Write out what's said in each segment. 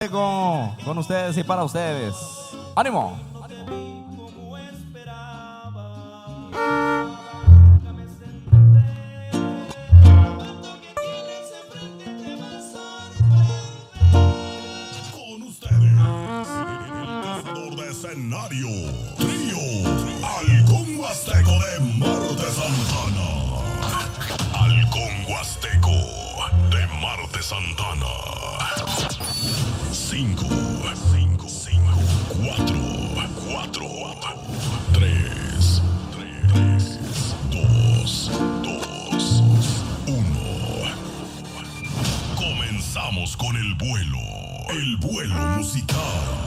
Con ustedes y para ustedes. ¡Ánimo! Con ustedes, el cazador de escenario, Trío Halcón Huasteco de Marte Santana. Halcón Huasteco de Marte Santana. 5, 4, 3, 2, 1. Comenzamos con el vuelo musical.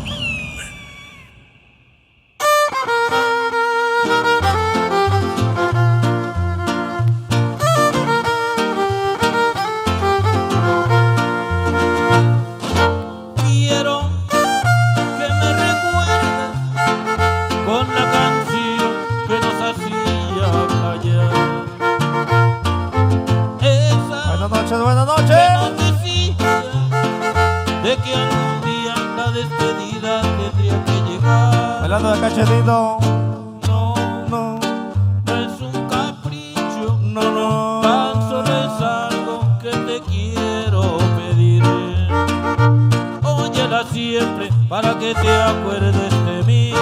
Buenas noches. De que algún día la despedida tendría que llegar. Bailando de cachetito. No es un capricho. No. Tan solo es algo que te quiero pedir. Óyela siempre para que te acuerdes de mí.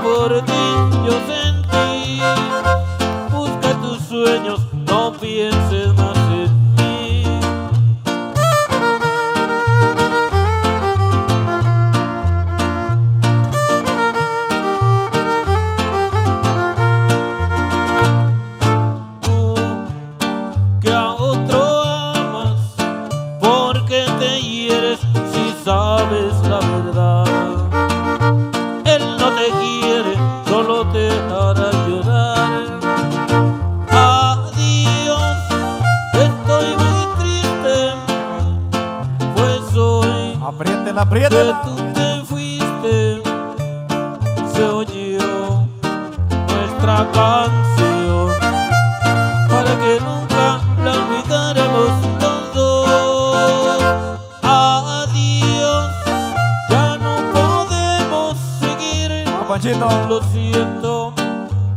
Por ti yo sentí, busca tus sueños, no pienses más en mí. Tú que a otro amas, porque te hieres si sabes la verdad. Él no te quiere, solo te hará llorar. Adiós, estoy muy triste, pues hoy Apriétela. que tú te fuiste, se oyó nuestra canción, para que nunca la olvidáramos los dos. Adiós, ya no podemos seguir. Panchito. Lo siento,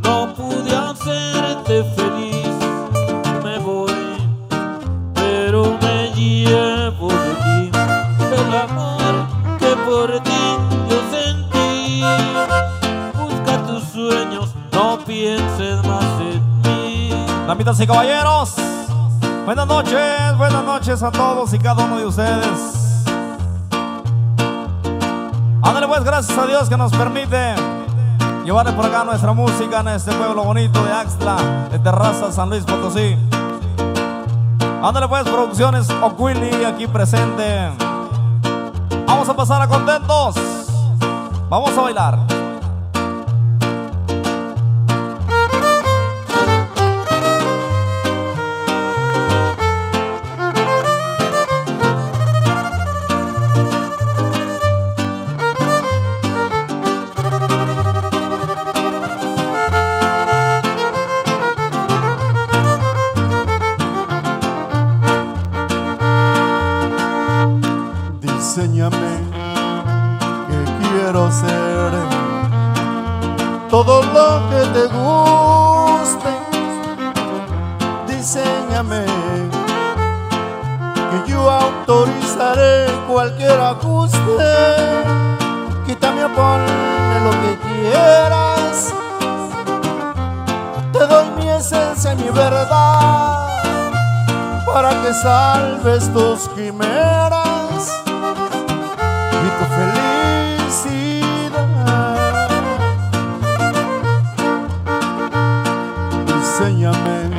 no pude hacerte feliz. Me voy, pero me llevo de ti el amor que por ti yo sentí. Busca tus sueños, no pienses más en mí. Damitas y caballeros, buenas noches a todos y cada uno de ustedes. Ándale pues, gracias a Dios que nos permite llevarle por acá nuestra música en este pueblo bonito de Axtla, de Terraza, San Luis Potosí. Ándale pues, Producciones Ocuili aquí presente. Vamos a pasar a contentos. Vamos a bailar. Enséñame que quiero ser todo lo que te guste. Diseñame que yo autorizaré cualquier ajuste. Quítame o ponme lo que quieras. Te doy mi esencia y mi verdad para que salves tus quimeras y tu felicidad. enséñame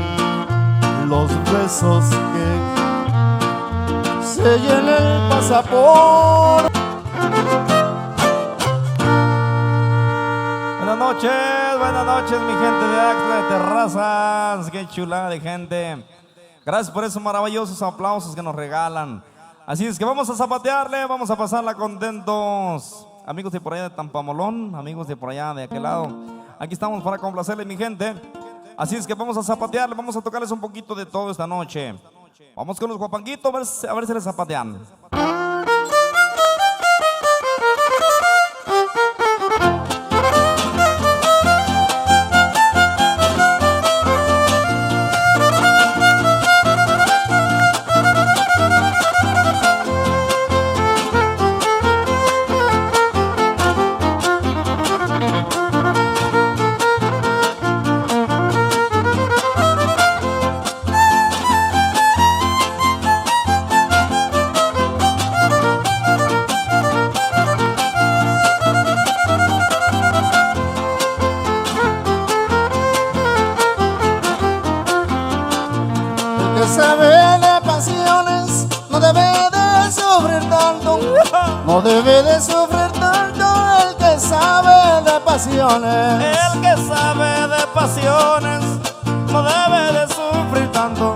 los besos que sellen el pasaporte. Buenas noches mi gente de Axtla, de Terrazas, qué chulada de gente. Gracias por esos maravillosos aplausos que nos regalan. Así es que vamos a zapatearle, vamos a pasarla contentos. Amigos de por allá de Tampamolón, amigos de por allá de aquel lado, aquí estamos para complacerle mi gente. Así es que vamos a zapatearle, vamos a tocarles un poquito de todo esta noche. Vamos con los guapanguitos a ver si les zapatean. No debe de sufrir tanto el que sabe de pasiones. El que sabe de pasiones no debe de sufrir tanto.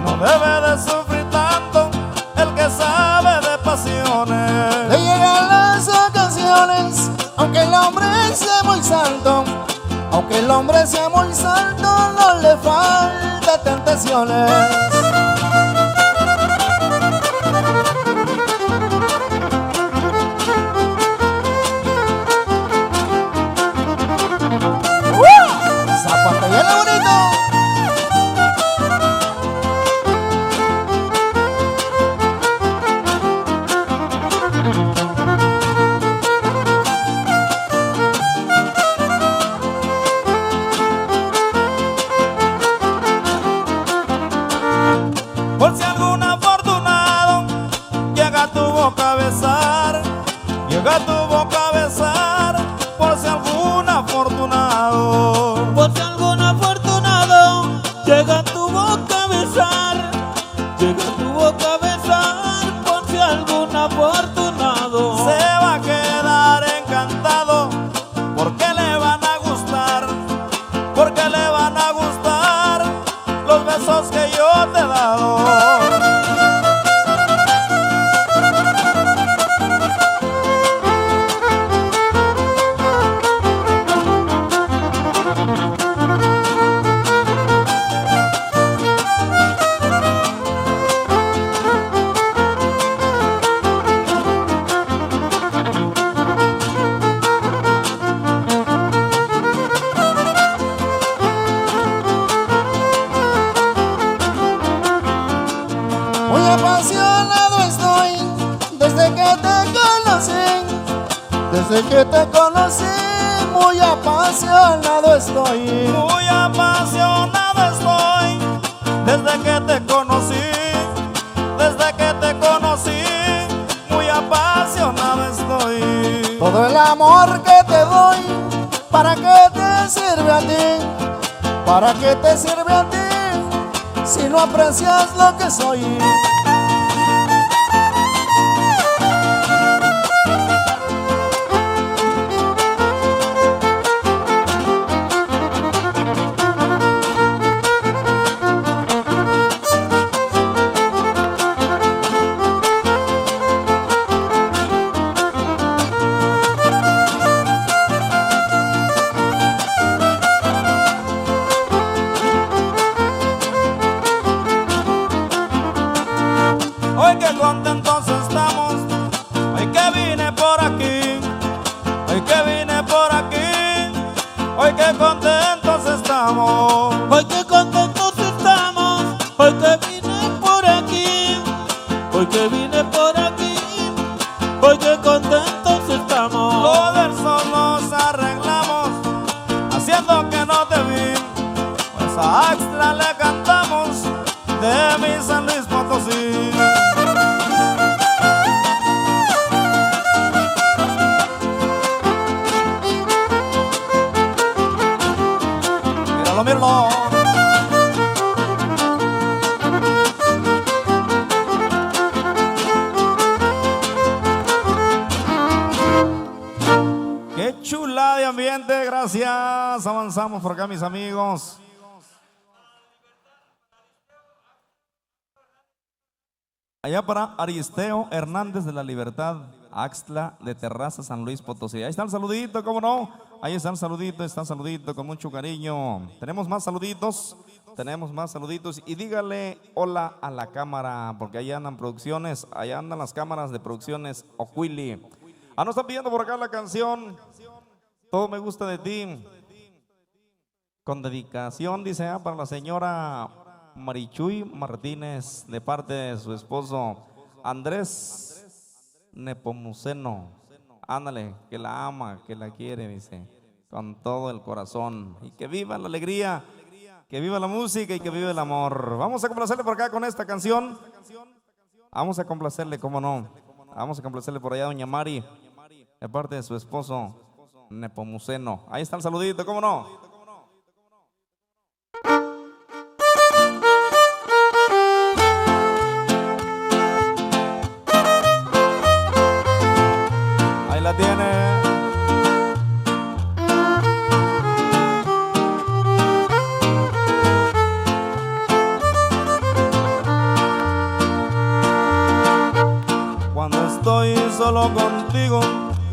No debe de sufrir tanto el que sabe de pasiones. Le llegan las ocasiones, aunque el hombre sea muy santo. Aunque el hombre sea muy santo, no le falta tentaciones. ¡Zapatellale bonito! Por si algún afortunado llega a tu boca a besar, llega a tu boca a besar, por si algún afortunado. Por si algún afortunado llega a tu boca a besar, llega a tu boca a besar, por si algún afortunado se va a quedar encantado, porque le van a gustar, porque le van a gustar los besos que yo te he dado. Muy apasionado estoy desde que te conocí. Desde que te conocí, muy apasionado estoy. Muy apasionado estoy, desde que te conocí, desde que te conocí, muy apasionado estoy. Todo el amor que te doy, ¿para qué te sirve a ti? ¿Para qué te sirve a ti si no aprecias lo que soy? Hoy que contentos estamos, hoy que vine por aquí, hoy que vine por aquí, hoy que contentos estamos. hoy que contentos estamos, hoy que vine por aquí, hoy que vine por aquí, hoy que contentos estamos. Los versos los arreglamos, haciendo que no te vi, pues a Axtla le cantamos de mi San Luis Potosí. Míralo, míralo. gracias. Avanzamos por acá, mis amigos. Allá para Aristeo Hernández de la Libertad, Axtla de Terraza, San Luis Potosí. Ahí está el saludito, ¿cómo no? Ahí está el saludito con mucho cariño. Tenemos más saluditos. Y dígale hola a la cámara, porque allá andan producciones, allá andan las cámaras de producciones Oquili. Nos están pidiendo por acá la canción Todo me gusta de ti, con dedicación, dice, para la señora Marichuy Martínez, de parte de su esposo Andrés Nepomuceno. Ándale, que la ama, que la quiere, dice, con todo el corazón. Y que viva la alegría, que viva la música y que viva el amor. Vamos a complacerle por acá con esta canción. Vamos a complacerle, cómo no. Vamos a complacerle por allá a doña Mari, de parte de su esposo Nepomuceno. Ahí está el saludito, cómo no. Ahí la tiene. Cuando estoy solo contigo,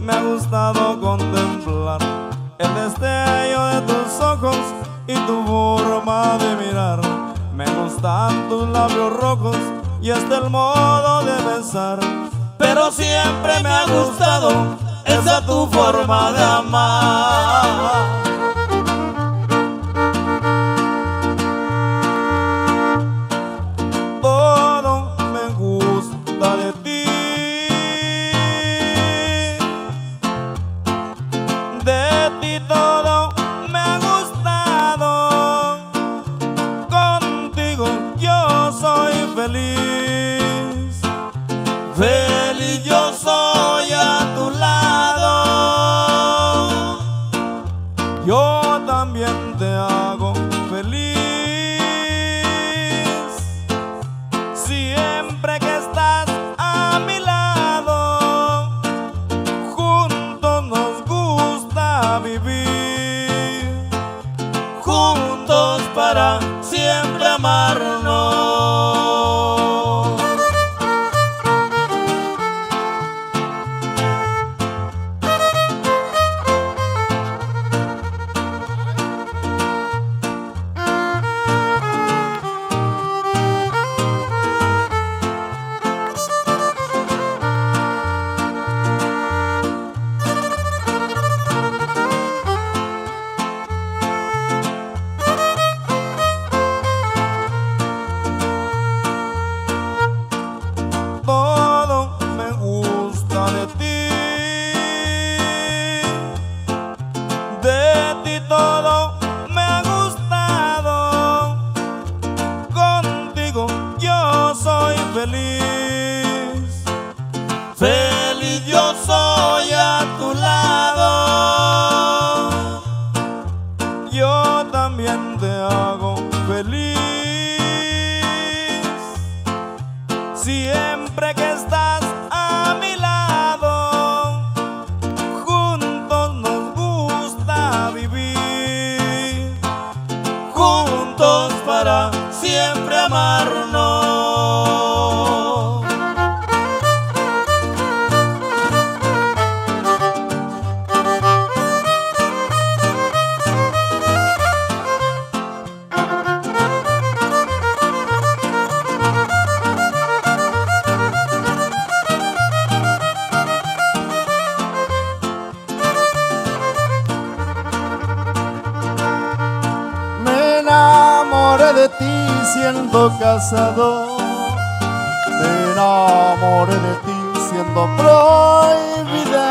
me ha gustado contemplar el destello de tus ojos y tu forma de mirar. Me gustan tus labios rojos y hasta el modo de besar. Pero siempre me ha gustado esa tu forma de amar. Todo me gusta de ti. De ti todo me ha gustado. Contigo yo soy feliz. Feliz yo soy a tu lado. Yo también te hago feliz. Siempre que estás a mi lado, juntos nos gusta vivir. Juntos para siempre amarnos. Todo me gusta de ti. De ti todo me ha gustado. Contigo yo soy feliz. Feliz yo soy a tu lado. Yo también te hago feliz. Siempre que estás a mi lado, juntos nos gusta vivir. Juntos para siempre amarnos. Me enamoré de ti siendo casado. Me enamoré de ti siendo prohibida.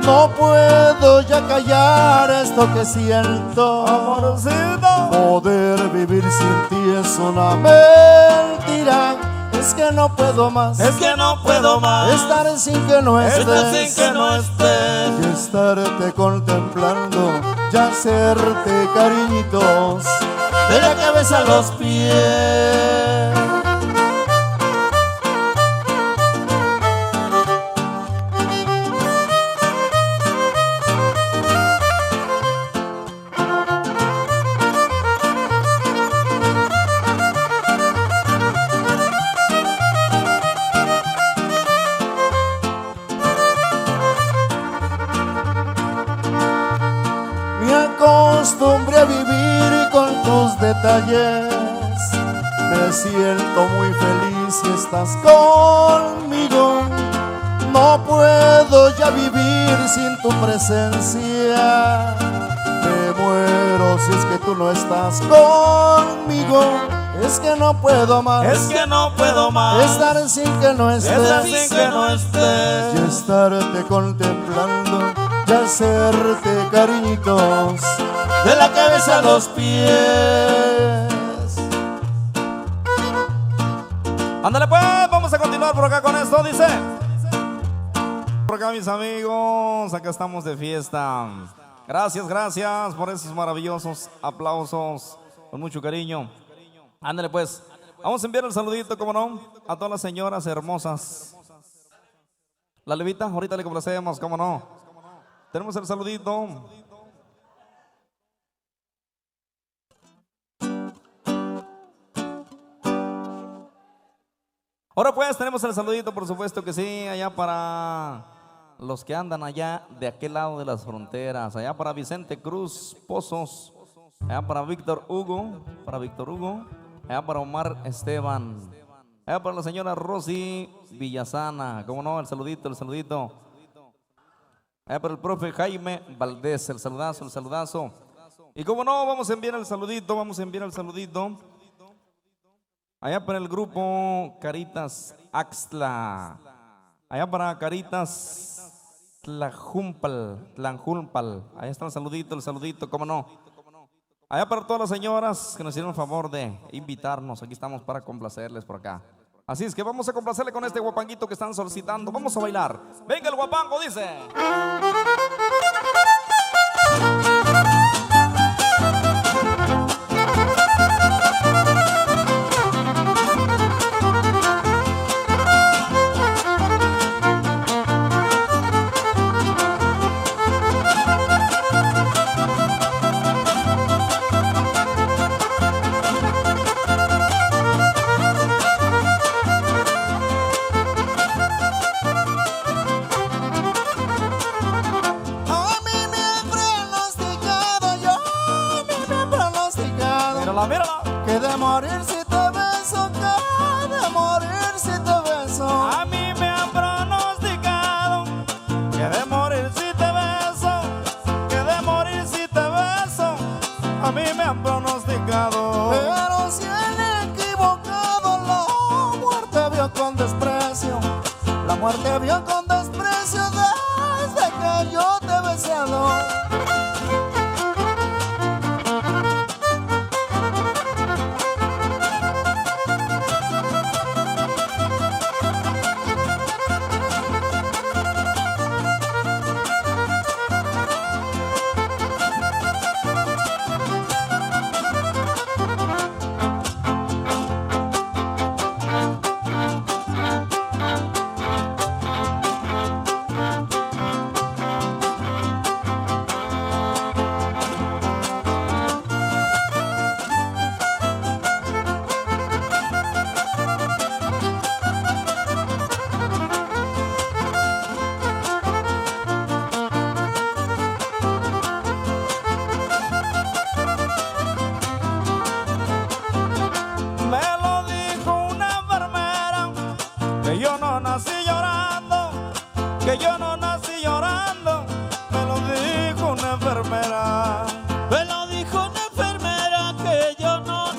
No puedo ya callar esto que siento. Amorcito. Poder vivir sin ti es una mentira. Es que no puedo más. Es que no puedo más. Estar sin que no estés. Estar sin que no estés. Y estarte contemplando. Ya hacerte cariñitos de la cabeza a los pies. detalles. Me siento muy feliz si estás conmigo. No puedo ya vivir sin tu presencia. Me muero si es que tú no estás conmigo. Es que no puedo más. Es que no puedo más Estar sin que no estés. estar sin que no estés. Y estarte contemplando y hacerte cariñitos de la cabeza a los pies. Ándale pues, vamos a continuar por acá con esto, dice. Por acá mis amigos, acá estamos de fiesta. Gracias, gracias por esos maravillosos aplausos, con mucho cariño. Ándale pues, vamos a enviar el saludito, como no, a todas las señoras hermosas. La levita, ahorita le complacemos, como no. Tenemos el saludito. Ahora pues tenemos el saludito, por supuesto que sí, allá para los que andan allá de aquel lado de las fronteras, allá para Vicente Cruz Pozos, allá para Víctor Hugo, allá para Omar Esteban, allá para la señora Rosy Villasana, como no, el saludito, allá para el profe Jaime Valdés, el saludazo, y como no, vamos a enviar el saludito, allá para el grupo Caritas Axtla, allá para Caritas Tlanjulpal, ahí está el saludito, cómo no. Allá para todas las señoras que nos hicieron el favor de invitarnos, aquí estamos para complacerles por acá. Así es que vamos a complacerle con este guapanguito que están solicitando, vamos a bailar. Venga el guapango, dice. Mírala. Que de morir si te beso, que de morir si te beso. A mí me han pronosticado que de morir si te beso, a mí me han pronosticado. Pero si el equivocado la muerte vio con desprecio, desde que yo te he besado. Que yo no nací llorando, me lo dijo una enfermera. Me lo dijo una enfermera que yo no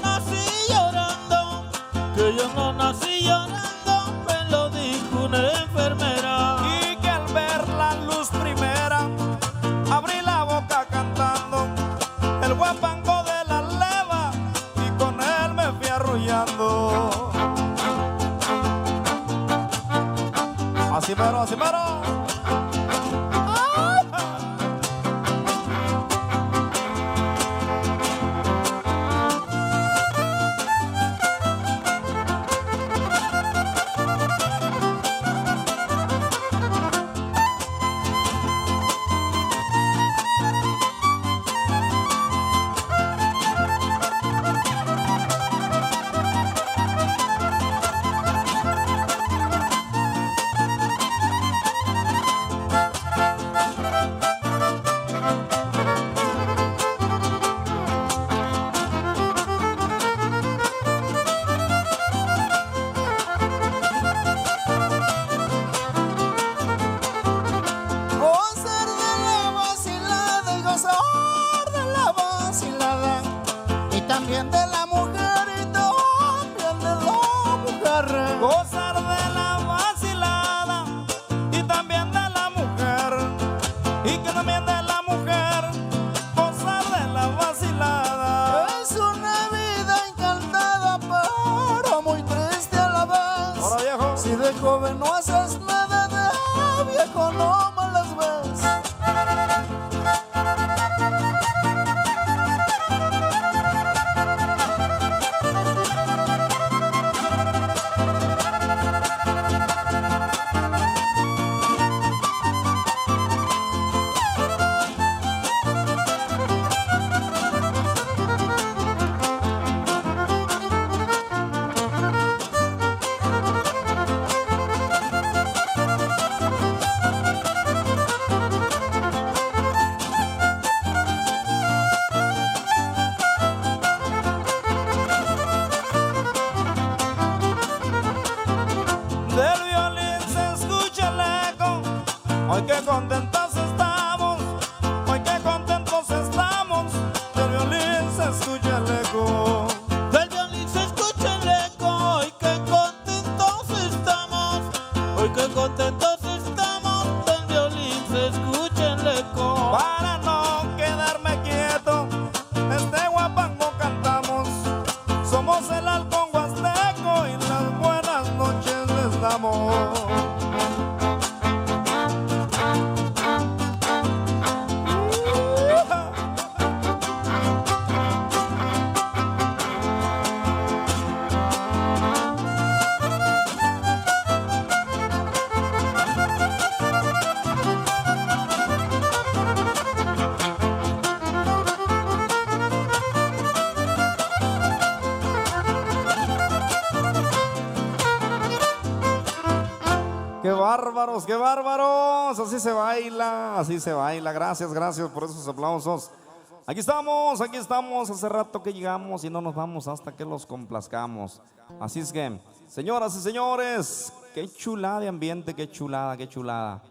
nací llorando, me lo dijo una enfermera. Y que al ver la luz primera, abrí la boca cantando el guapango de la leva y con él me fui arrullando. Así mero, así mero. imagen de la mujer y también de la mujer. Gozar de la vacilada y también de la mujer. Y que también de la mujer gozar de la vacilada. Es una vida encantada, pero muy triste a la vez. Ahora, viejo. Si de joven no haces nada, de viejo no me las ves. Del violín se escucha el eco. Hoy qué contentos estamos, hoy qué contentos estamos. Del violín se escucha el eco. Del violín se escucha el eco. Hoy qué contentos estamos. Hoy qué contentos estamos. Del violín se escucha el eco. Para no quedarme quieto, este guapango cantamos. Somos el halcón huasteco y las buenas noches les damos. ¡Qué bárbaros, qué bárbaros! Así se baila, así se baila. Gracias, gracias por esos aplausos. Aquí estamos. Hace rato que llegamos y no nos vamos hasta que los complazcamos. Así es que, señoras y señores, qué chulada de ambiente, qué chulada, qué chulada.